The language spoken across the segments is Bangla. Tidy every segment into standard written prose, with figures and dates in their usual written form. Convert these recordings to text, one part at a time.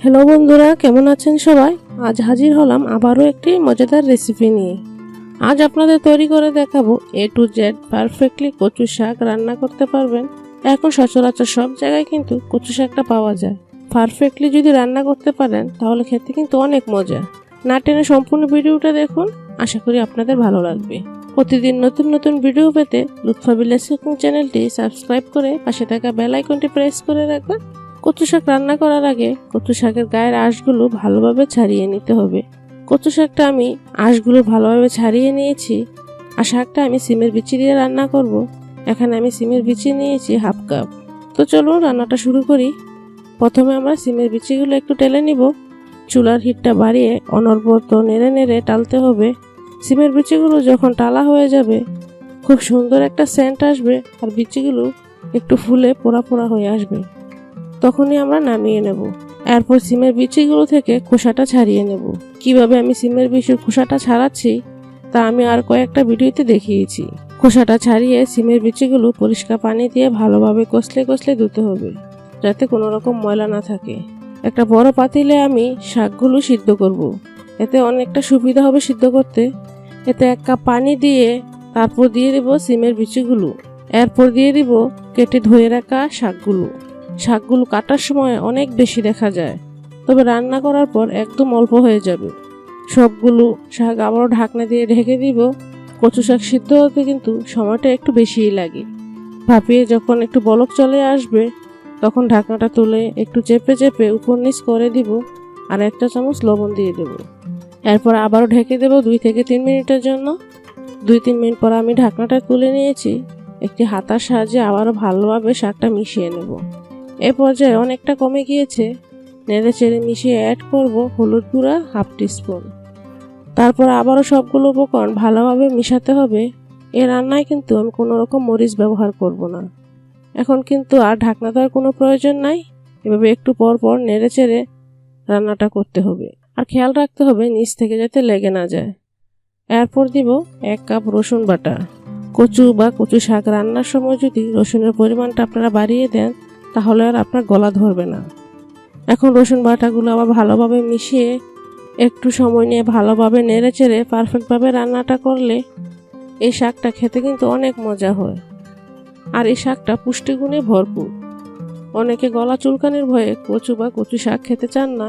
হ্যালো বন্ধুরা, কেমন আছেন সবাই? আজ হাজির হলাম আবারও একটি মজাদার রেসিপি নিয়ে। আজ আপনাদের তৈরি করে দেখাবো A to Z পারফেক্টলি কচু শাক রান্না করতে পারবেন। এখন সচরাচর সব জায়গায় কিন্তু কচু শাকটা পাওয়া যায়। পারফেক্টলি যদি রান্না করতে পারেন তাহলে খেতে কিন্তু অনেক মজা। না টেনে সম্পূর্ণ ভিডিওটা দেখুন, আশা করি আপনাদের ভালো লাগবে। প্রতিদিন নতুন নতুন ভিডিও পেতে লুৎফা ভিলেজ কুকিং চ্যানেলটি সাবস্ক্রাইব করে পাশে থাকা বেল আইকনটি প্রেস করে রাখবেন। কচু শাক রান্না করার আগে কচু শাকের গায়ের আঁশগুলো ভালোভাবে ছাড়িয়ে নিতে হবে। কচু শাকটা আমি আঁশগুলো ভালোভাবে ছাড়িয়ে নিয়েছি। আর শাকটা আমি সিমের বিচি দিয়ে রান্না করব। এখানে আমি সিমের বিচি নিয়েছি হাফ কাপ। তো চলুন রান্নাটা শুরু করি। প্রথমে আমরা সিমের বিচিগুলো একটু টেলে নিব। চুলার হিটটা বাড়িয়ে অনবরত নেড়ে নেড়ে টালতে হবে। সিমের বিচিগুলো যখন টালা হয়ে যাবে খুব সুন্দর একটা সেন্ট আসবে আর বিচিগুলো একটু ফুলে পোড়া পোড়া হয়ে আসবে। তখনই আমরা নামিয়ে নেব। এরপর সিমের বিচিগুলো থেকে খোসাটা ছাড়িয়ে নেব। কিভাবে আমি সিমের বিচির খোসাটা ছাড়াচ্ছি তা আমি আর কয়েকটা ভিডিওতে দেখিয়েছি। খোসাটা ছাড়িয়ে সিমের বিচিগুলো পরিষ্কার পানি দিয়ে ভালোভাবে কষলে কষলে ধুতে হবে, যাতে কোনো রকম ময়লা না থাকে। একটা বড় পাতিলে আমি শাকগুলো সিদ্ধ করব। এতে অনেকটা সুবিধা হবে সিদ্ধ করতে। এতে 1 কাপ পানি দিয়ে তারপর দিয়ে দেব সিমের বিচিগুলো। এরপর দিয়ে দিব কেটে ধুয়ে রাখা শাকগুলো। শাকগুলো কাটার সময় অনেক বেশি দেখা যায়, তবে রান্না করার পর একদম অল্প হয়ে যাবে। সবগুলো শাক আবারও ঢাকনা দিয়ে ঢেকে দিব। কচু শাক সিদ্ধ হতে কিন্তু সময়টা একটু বেশিই লাগে। ভাপিয়ে যখন একটু বলক চলে আসবে তখন ঢাকনাটা তুলে একটু চেপে চেপে উপর নিচ করে দিব আর 1 চা চামচ লবণ দিয়ে দেব। এরপর আবারও ঢেকে দেব 2 থেকে 3 মিনিটের জন্য। 2-3 মিনিট পর আমি ঢাকনাটা তুলে নিয়েছি। একটি হাতার সাহায্যে আবারও ভালোভাবে শাকটা মিশিয়ে নেব। এ পর্যায়ে অনেকটা কমে গিয়েছে। নেড়ে চেড়ে মিশিয়ে অ্যাড করব হলুদ গুঁড়া হাফ টিস্পুন। তারপর আবারও সবগুলো উপকরণ ভালোভাবে মিশাতে হবে। এই রান্নায় কিন্তু আমি কোনো রকম মরিচ ব্যবহার করব না। এখন কিন্তু আর ঢাকনা দেওয়ার কোনো প্রয়োজন নাই। এভাবে একটু পর পর নেড়ে চেড়ে রান্নাটা করতে হবে। আর খেয়াল রাখতে হবে নিচ থেকে যাতে লেগে না যায়। এরপর দিব 1 কাপ রসুন বাটা। কচু বা কচু শাক রান্নার সময় যদি রসুনের পরিমাণটা আপনারা বাড়িয়ে দেন তাহলে আর আপনার গলা ধরবে না। এখন রসুন বাটাগুলো আবার ভালোভাবে মিশিয়ে একটু সময় নিয়ে ভালোভাবে নেড়ে চেড়ে পারফেক্টভাবে রান্নাটা করলে এই শাকটা খেতে কিন্তু অনেক মজা হয়। আর এই শাকটা পুষ্টিগুণে ভরপুর। অনেকে গলা চুলকানির ভয়ে কচু বা কচু শাক খেতে চান না।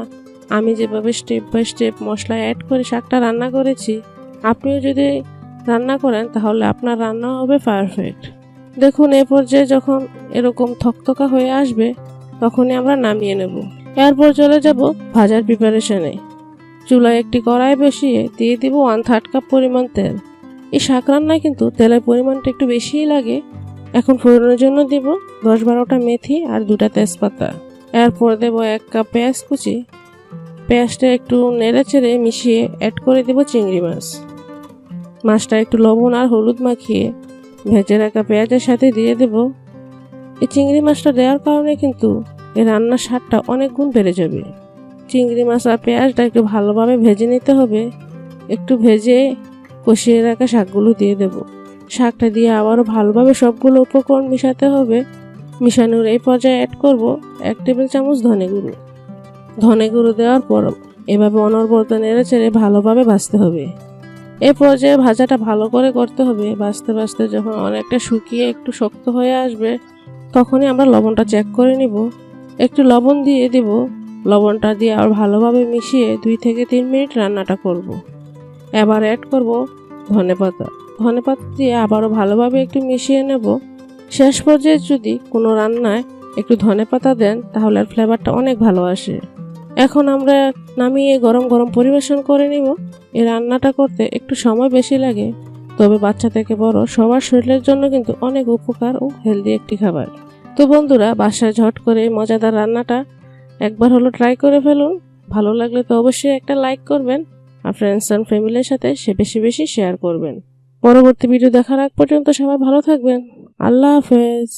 আমি যেভাবে স্টেপ বাই স্টেপ মশলা অ্যাড করে শাকটা রান্না করেছি, আপনিও যদি রান্না করেন তাহলে আপনার রান্না হবে পারফেক্ট। দেখুন এ পর্যায়ে যখন এরকম থকথকা হয়ে আসবে তখনই আমরা নামিয়ে নেব। এরপর চলে যাব ভাজার প্রিপারেশনে। চুলায় একটি কড়াই বসিয়ে দিয়ে দিব 1/3 কাপ পরিমাণ তেল। এই শাক রান্নায় কিন্তু তেলের পরিমাণটা একটু বেশিই লাগে। এখন ফোড়নের জন্য দিব 10-12টা মেথি আর 2টা তেজপাতা। এরপর দেব 1 কাপ পেঁয়াজ কুচি। পেঁয়াজটা একটু নেড়ে চেড়ে মিশিয়ে অ্যাড করে দেব চিংড়ি মাছ। মাছটা একটু লবণ আর হলুদ মাখিয়ে ভেজে রাখা পেঁয়াজের সাথে দিয়ে দেব। এই চিংড়ি মাছটা দেওয়ার কারণে কিন্তু এই রান্নার স্বাদটা অনেক গুণ বেড়ে যাবে। চিংড়ি মাছ আর পেঁয়াজটা একটু ভালোভাবে ভেজে নিতে হবে। একটু ভেজে কষিয়ে রাখা শাকগুলো দিয়ে দেব। শাকটা দিয়ে আবারও ভালোভাবে সবগুলো উপকরণ মিশাতে হবে। মিশানোর এই পর্যায়ে অ্যাড করব 1 টেবিল চামচ ধনে গুঁড়ো। ধনে গুঁড়ো দেওয়ার পর এভাবে অনবরত নেড়ে চেড়ে ভালোভাবে ভাজতে হবে। এই পর্যায়ে ভাজাটা ভালো করে করতে হবে। ভাজতে ভাজতে যখন অনেকটা শুকিয়ে একটু শক্ত হয়ে আসবে তখনই আমরা লবণটা চেক করে নিব। একটু লবণ দিয়ে দেব। লবণটা দিয়ে আর ভালোভাবে মিশিয়ে 2 থেকে 3 মিনিট রান্নাটা করব। এবার অ্যাড করব ধনেপাতা। ধনেপাতা দিয়ে আবারও ভালোভাবে একটু মিশিয়ে নেব। শেষ পর্যায়ে যদি কোনো রান্নায় একটু ধনেপাতা দেন তাহলে আর ফ্লেভারটা অনেক ভালো আসে। এখন আমরা নামিয়ে গরম গরম পরিবেশন করে নিব। এই রান্নাটা করতে একটু সময় বেশি লাগে, তবে বাচ্চা থেকে বড় সবার শরীরের জন্য কিন্তু অনেক উপকার ও হেলদি একটি খাবার। তো বন্ধুরা, বাসায় ঝট করে মজাদার রান্নাটা একবার হলো ট্রাই করে ফেলুন। ভালো লাগলে তো অবশ্যই একটা লাইক করবেন আর ফ্রেন্ডস অ্যান্ড ফ্যামিলির সাথে বেশি বেশি শেয়ার করবেন। পরবর্তী ভিডিও দেখার আগ পর্যন্ত সবাই ভালো থাকবেন। আল্লাহ হাফেজ।